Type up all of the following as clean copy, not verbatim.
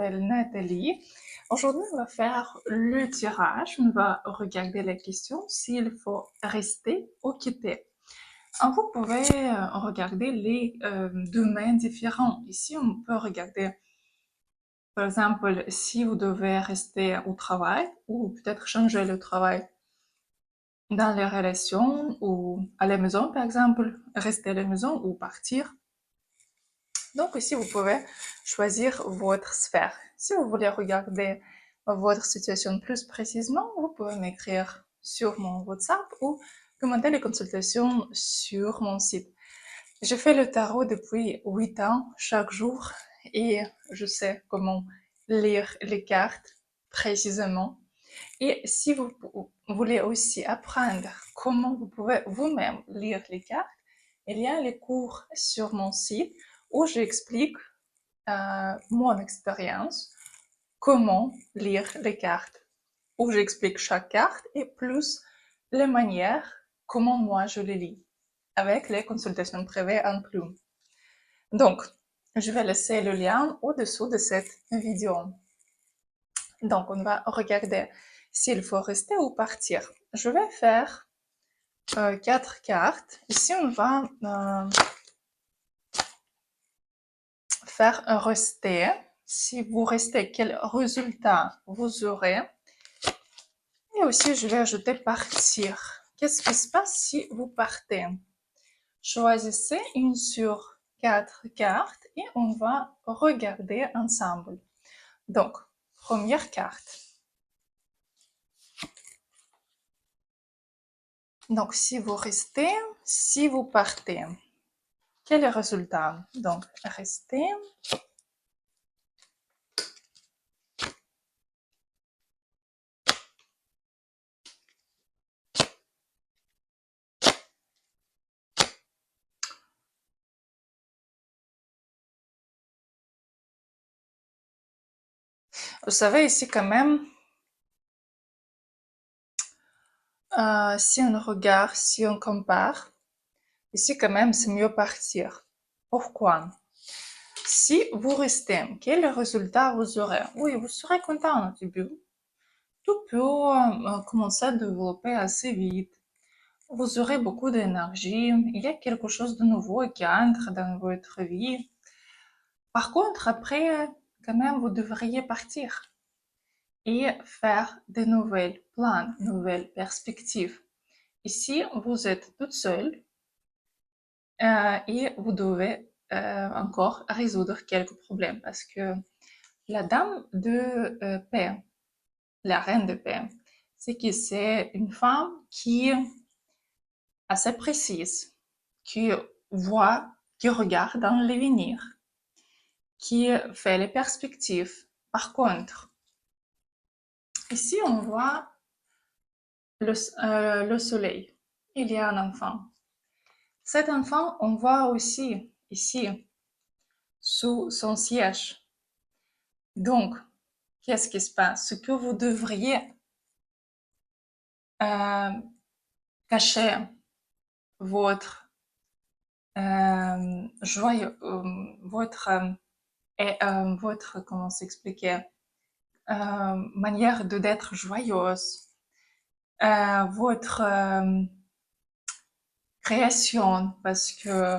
m'appelle Nathalie. Aujourd'hui, on va faire le tirage. On va regarder la question s'il faut rester ou quitter. Vous pouvez regarder les domaines différents. Ici, on peut regarder, par exemple, si vous devez rester au travail ou peut-être changer le travail dans les relations ou à la maison, par exemple, rester à la maison ou partir. Donc ici, vous pouvez choisir votre sphère. Si vous voulez regarder votre situation plus précisément, vous pouvez m'écrire sur mon WhatsApp ou commander les consultations sur mon site. Je fais le tarot depuis 8 ans chaque jour et je sais comment lire les cartes précisément. Et si vous voulez aussi apprendre comment vous pouvez vous-même lire les cartes, il y a les cours sur mon site où j'explique mon expérience, comment lire les cartes, où j'explique chaque carte et plus les manières comment moi je les lis, avec les consultations privées inclus. Donc, je vais laisser le lien au-dessous de cette vidéo. Donc, on va regarder s'il faut rester ou partir. Je vais faire 4 cartes. Ici, on va faire un rester. Si vous restez, quel résultat vous aurez? Et aussi, je vais ajouter partir. Qu'est-ce qui se passe si vous partez? Choisissez une sur 4 cartes et on va regarder ensemble. Donc, première carte. Donc, si vous restez, si vous partez, quel est le résultat? Donc, restez. Vous savez, ici quand même, si on regarde, si on compare, ici quand même, c'est mieux partir. Pourquoi? Si vous restez, quel résultat vous aurez? Oui, vous serez content au début. Tout peut commencer à développer assez vite. Vous aurez beaucoup d'énergie. Il y a quelque chose de nouveau qui entre dans votre vie. Par contre, après, quand même, vous devriez partir et faire de nouvelles plans, nouvelles perspectives. Ici, vous êtes toute seule et vous devez encore résoudre quelques problèmes parce que la dame de paix, la reine de paix, c'est que c'est une femme qui est assez précise, qui voit, qui regarde dans l'avenir, qui fait les perspectives. Par contre, ici on voit le soleil. Il y a un enfant. Cet enfant, on voit aussi ici, sous son siège. Donc, qu'est-ce qui se passe? Ce que vous devriez cacher votre joyeux, votre, comment s'expliquer, manière d'être joyeuse, votre création, parce que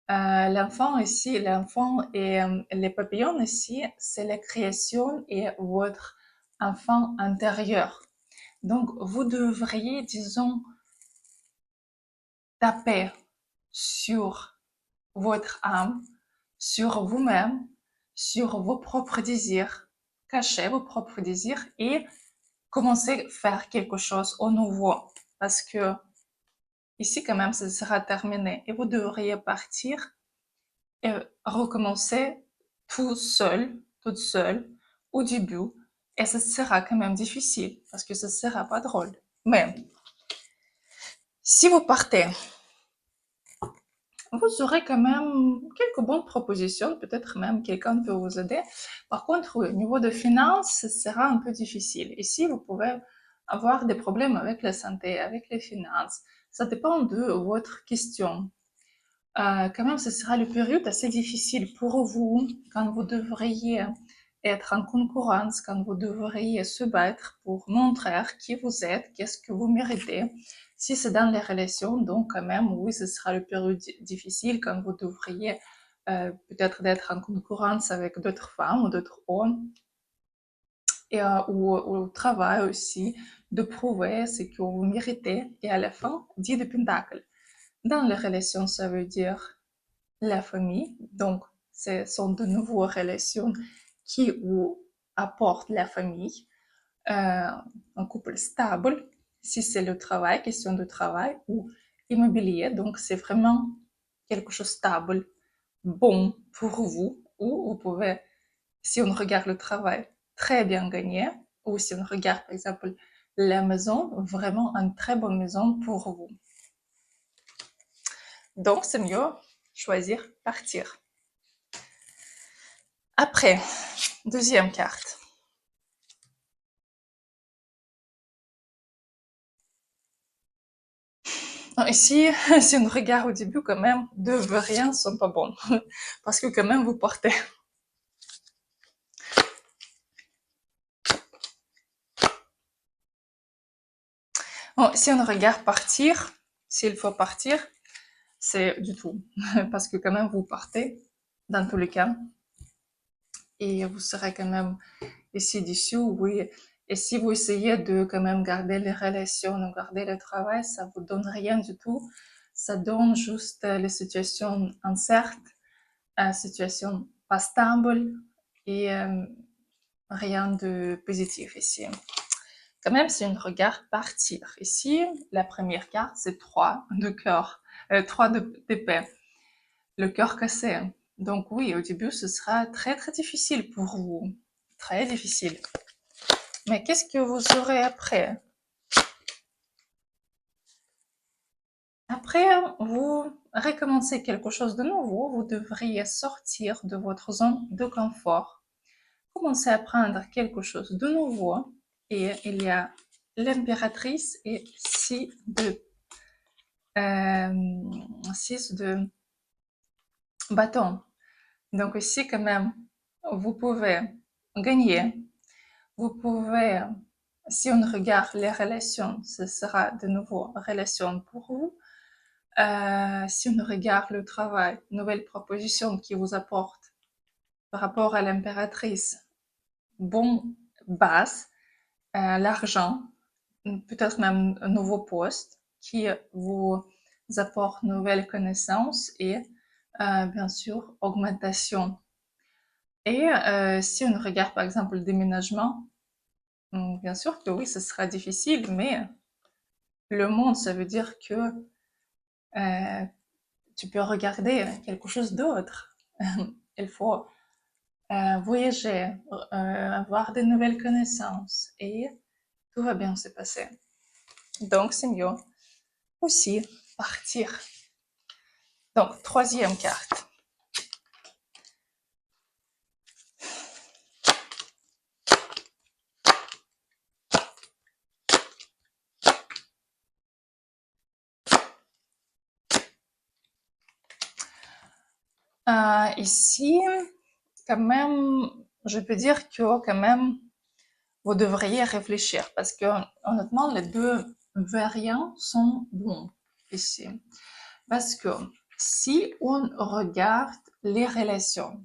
l'enfant ici, l'enfant et les papillons ici, c'est la création et votre enfant intérieur. Donc, vous devriez, disons, taper sur votre âme, sur vous-même, sur vos propres désirs, cacher vos propres désirs et commencer à faire quelque chose au nouveau. Parce que ici, quand même, ça sera terminé et vous devriez partir et recommencer tout seul, toute seule, au début. Et ça sera quand même difficile parce que ça sera pas drôle. Mais si vous partez, vous aurez quand même quelques bonnes propositions, peut-être même quelqu'un peut vous aider. Par contre, au niveau de finances, ce sera un peu difficile. Ici, vous pouvez avoir des problèmes avec la santé, avec les finances. Ça dépend de votre question. Quand même, ce sera une période assez difficile pour vous quand vous devriez être en concurrence, quand vous devriez se battre pour montrer qui vous êtes, qu'est-ce que vous méritez. Si c'est dans les relations, donc quand même, oui, ce sera le période difficile quand vous devriez peut-être d'être en concurrence avec d'autres femmes ou d'autres hommes, et ou au travail aussi, de prouver ce que vous méritez. Et à la fin, 10 de Pentacle. Dans les relations, ça veut dire la famille. Donc, ce sont de nouveaux relations qui vous apportent la famille. Un couple stable, si c'est le travail, question de travail, ou immobilier. Donc, c'est vraiment quelque chose de stable, bon pour vous, ou vous pouvez, si on regarde le travail, très bien gagner, ou si on regarde, par exemple, la maison, vraiment une très bonne maison pour vous. Donc, c'est mieux choisir partir. Après, deuxième carte. Ici, si on regarde au début, quand même, deux variants sont pas bons. Parce que quand même, vous portez. Bon, si on regarde partir, s'il faut partir, c'est du tout. Parce que quand même, vous partez, dans tous les cas. Et vous serez quand même ici dessous, oui. Et si vous essayez de quand même garder les relations, ou garder le travail, ça vous donne rien du tout. Ça donne juste les situations incertes, situation pas stable et rien de positif ici. Quand même, si on regarde partir, ici, la première carte, c'est 3 de cœur, 3 d'épée, le cœur cassé. Donc oui, au début, ce sera très très difficile pour vous, très difficile. Mais qu'est-ce que vous aurez après? Après, vous recommencez quelque chose de nouveau, vous devriez sortir de votre zone de confort, commencer à apprendre quelque chose de nouveau. Et il y a l'impératrice et 6 de bâton. Donc ici, quand même, vous pouvez gagner. Vous pouvez, si on regarde les relations, ce sera de nouveau relations pour vous. Si on regarde le travail, nouvelle proposition qui vous apporte par rapport à l'impératrice, bon base, l'argent, peut-être même un nouveau poste qui vous apporte nouvelles connaissances et bien sûr augmentation. Et si on regarde par exemple le déménagement, bien sûr que oui, ce sera difficile, mais le monde, ça veut dire que tu peux regarder quelque chose d'autre. Il faut voyager, avoir de nouvelles connaissances et tout va bien se passer. Donc, c'est mieux aussi partir. Donc, troisième carte. Ici, quand même, je peux dire que quand même, vous devriez réfléchir parce que honnêtement, les deux variants sont bons ici. Parce que si on regarde les relations,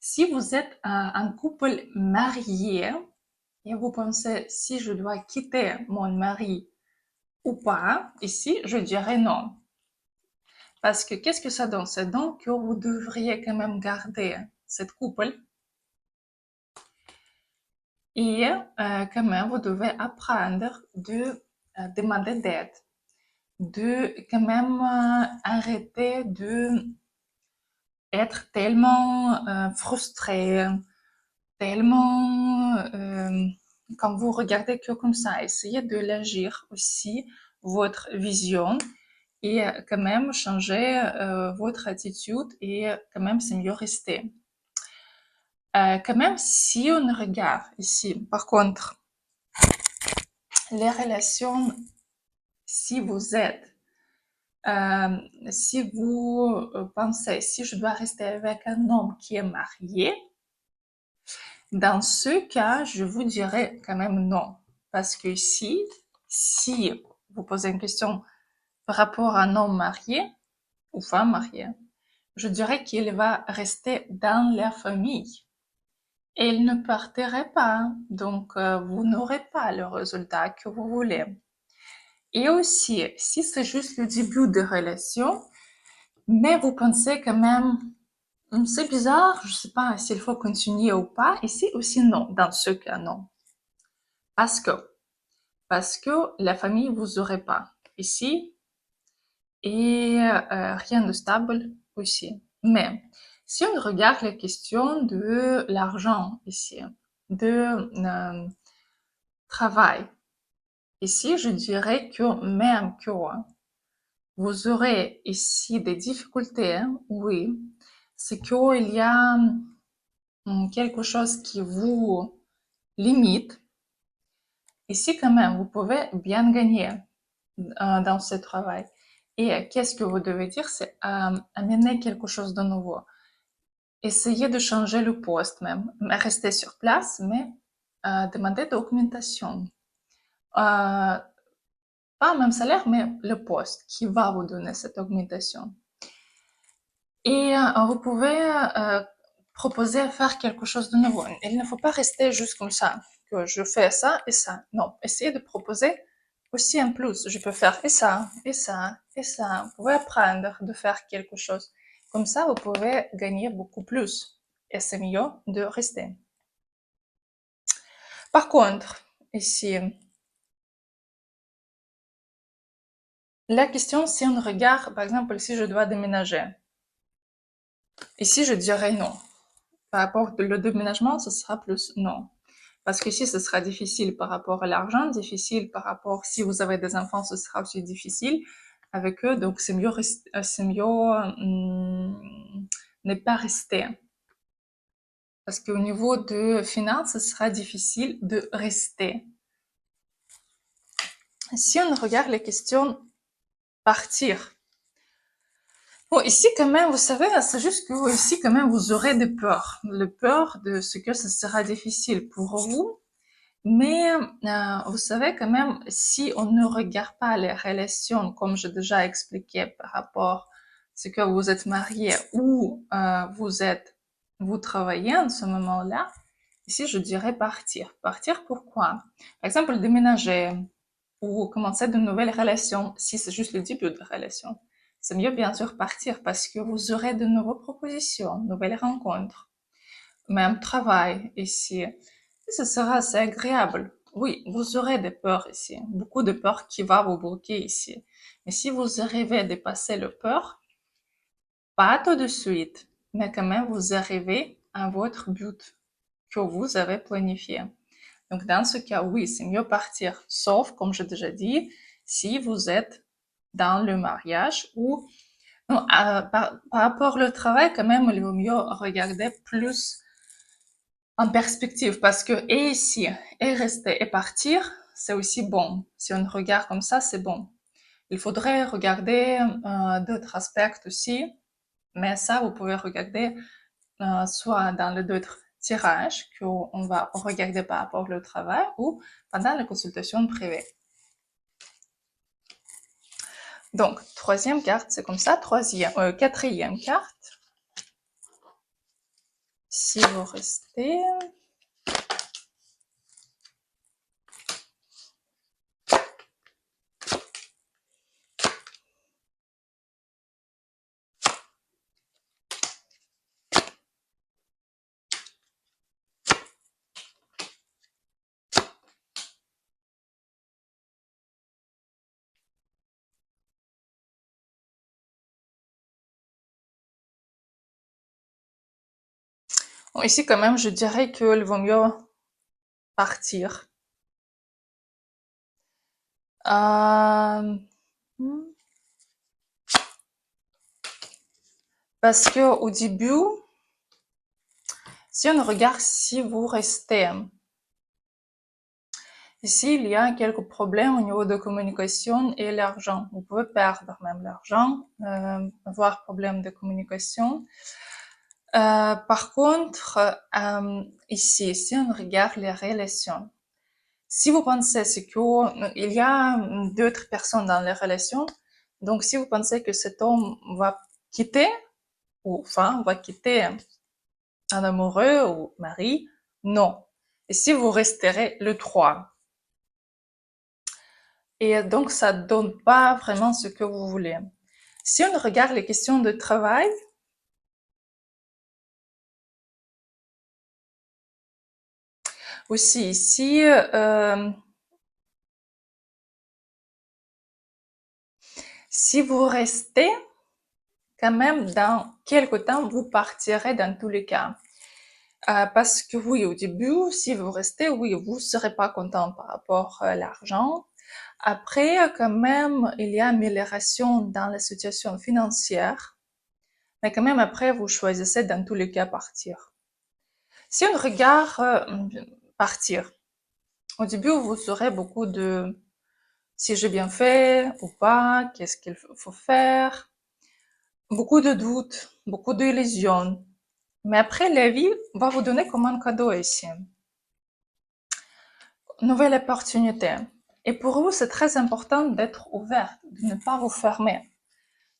si vous êtes un couple marié et vous pensez si je dois quitter mon mari ou pas, ici je dirais non. Parce que qu'est-ce que ça donne? Ça donne que vous devriez quand même garder cette couple et quand même vous devez apprendre de demander d'aide, de quand même arrêter de être tellement frustré, tellement quand vous regardez que comme ça, essayez de l'agir aussi votre vision et quand même changer votre attitude et quand même c'est mieux rester. Quand même, si on regarde ici, par contre, les relations, si vous êtes, si vous pensez, si je dois rester avec un homme qui est marié, Dans ce cas, je vous dirais quand même non. Parce que si vous posez une question par rapport à un homme marié ou femme mariée, je dirais qu'il va rester dans la famille. Et il ne partirait pas, donc vous n'aurez pas le résultat que vous voulez. Et aussi, si c'est juste le début de relation, mais vous pensez quand même, c'est bizarre, je sais pas s'il faut continuer ou pas, ici aussi non, dans ce cas non. Parce que, la famille vous aurez pas ici et rien de stable aussi. Mais si on regarde la question de l'argent ici, de travail, ici je dirais que même que vous aurez ici des difficultés, hein, oui, c'est qu'il y a quelque chose qui vous limite. Ici, quand même, vous pouvez bien gagner dans ce travail. Et qu'est-ce que vous devez dire? C'est amener quelque chose de nouveau. Essayez de changer le poste même. Rester sur place, mais demander d'augmentation. Pas le même salaire, mais le poste qui va vous donner cette augmentation. Et vous pouvez proposer à faire quelque chose de nouveau. Il ne faut pas rester juste comme ça, que je fais ça et ça. Non, essayez de proposer aussi un plus. Je peux faire et ça, et ça, et ça. Vous pouvez apprendre de faire quelque chose. Comme ça, vous pouvez gagner beaucoup plus. Et c'est mieux de rester. Par contre, ici, la question, si on regarde, par exemple, si je dois déménager. Ici, je dirais non. Par rapport au déménagement, ce sera plus non. Parce que si ce sera difficile par rapport à l'argent, difficile par rapport, si vous avez des enfants, ce sera aussi difficile avec eux. Donc, c'est mieux, ne pas rester. Parce qu'au niveau de finances, ce sera difficile de rester. Si on regarde les questions partir. Bon, ici, quand même, vous savez, c'est juste que ici, quand même, vous aurez des peurs. Le peur de ce que ce sera difficile pour vous. Mais vous savez quand même, si on ne regarde pas les relations, comme j'ai déjà expliqué par rapport à ce que vous êtes marié ou vous travaillez en ce moment-là, ici je dirais partir. Partir pourquoi? Par exemple, déménager ou commencer de nouvelles relations, si c'est juste le début de relation. C'est mieux bien sûr partir parce que vous aurez de nouvelles propositions, nouvelles rencontres, même travail ici. Ce sera assez agréable. Oui, vous aurez des peurs ici, beaucoup de peurs qui vont vous bloquer ici. Mais si vous arrivez à dépasser le peur, pas tout de suite, mais quand même vous arrivez à votre but que vous avez planifié. Donc dans ce cas, oui, c'est mieux partir, sauf, comme j'ai déjà dit, si vous êtes dans le mariage ou non, par rapport au travail, quand même, il vaut mieux regarder plus en perspective parce que et ici, et rester et partir, c'est aussi bon. Si on regarde comme ça, c'est bon. Il faudrait regarder d'autres aspects aussi, mais ça, vous pouvez regarder soit dans les d'autres tirages qu'on va regarder par rapport au travail ou pendant la consultation privée. Donc, troisième carte, c'est comme ça. Quatrième carte. Si vous restez... Bon, ici, quand même, je dirais qu'il vaut mieux partir. Parce que au début, si on regarde si vous restez, ici il y a quelques problèmes au niveau de communication et l'argent. Vous pouvez perdre même l'argent, avoir problème de communication. Par contre, ici, si on regarde les relations, si vous pensez qu'il y a d'autres personnes dans les relations, donc si vous pensez que cet homme va quitter, ou enfin, va quitter un amoureux ou mari, non. Et si vous resterez le 3. Et donc, ça donne pas vraiment ce que vous voulez. Si on regarde les questions de travail, aussi, si vous restez, quand même, dans quelque temps, vous partirez dans tous les cas. Parce que oui, au début, si vous restez, oui, vous serez pas content par rapport à l'argent. Après, quand même, il y a amélioration dans la situation financière. Mais quand même, après, vous choisissez dans tous les cas partir. Si on regarde partir, au début, vous aurez beaucoup de si j'ai bien fait ou pas, qu'est-ce qu'il faut faire, beaucoup de doutes, beaucoup d'illusions. Mais après, la vie va vous donner comme un cadeau ici. Nouvelle opportunité. Et pour vous, c'est très important d'être ouverte, de ne pas vous fermer.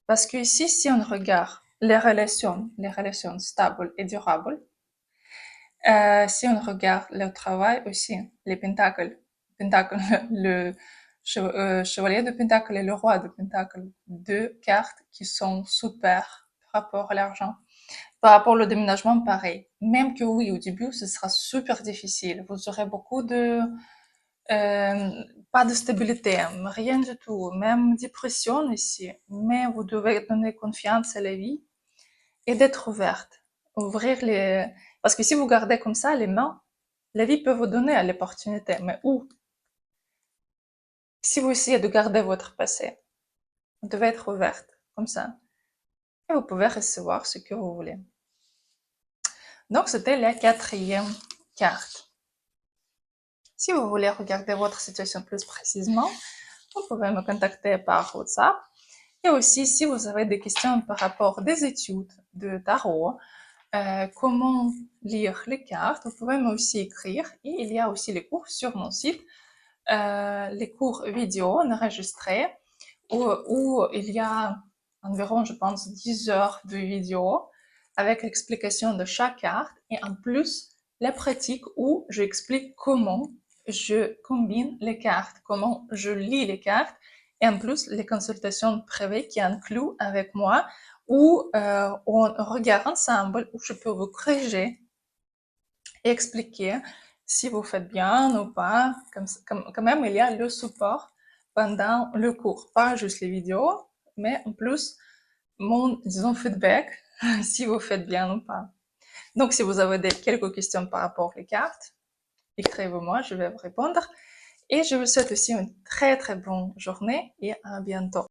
Parce que ici, si on regarde les relations stables et durables, si on regarde le travail aussi, les pentacles, le chevalier de pentacle et le roi de pentacle, deux cartes qui sont super par rapport à l'argent. Par rapport au déménagement, pareil. Même que oui, au début, ce sera super difficile. Vous aurez beaucoup de euh, pas de stabilité, rien du tout, même dépression ici. Mais vous devez donner confiance à la vie et d'être ouverte. Ouvrir les... Parce que si vous gardez comme ça les mains, la vie peut vous donner l'opportunité. Mais où? Si vous essayez de garder votre passé, vous devez être ouverte, comme ça. Et vous pouvez recevoir ce que vous voulez. Donc, c'était la 4e carte. Si vous voulez regarder votre situation plus précisément, vous pouvez me contacter par WhatsApp. Et aussi, si vous avez des questions par rapport des études de tarot, comment lire les cartes, vous pouvez aussi écrire. Et il y a aussi les cours sur mon site, les cours vidéo enregistrés, où il y a environ, je pense, 10 heures de vidéo avec l'explication de chaque carte et en plus la pratique où j'explique comment je combine les cartes, comment je lis les cartes et en plus les consultations privées qui incluent avec moi où on regarde ensemble, où je peux vous corriger et expliquer si vous faites bien ou pas. Quand même, il y a le support pendant le cours, pas juste les vidéos, mais en plus mon, disons, feedback, si vous faites bien ou pas. Donc, si vous avez quelques questions par rapport aux cartes, écrivez-moi, je vais vous répondre. Et je vous souhaite aussi une très très bonne journée et à bientôt.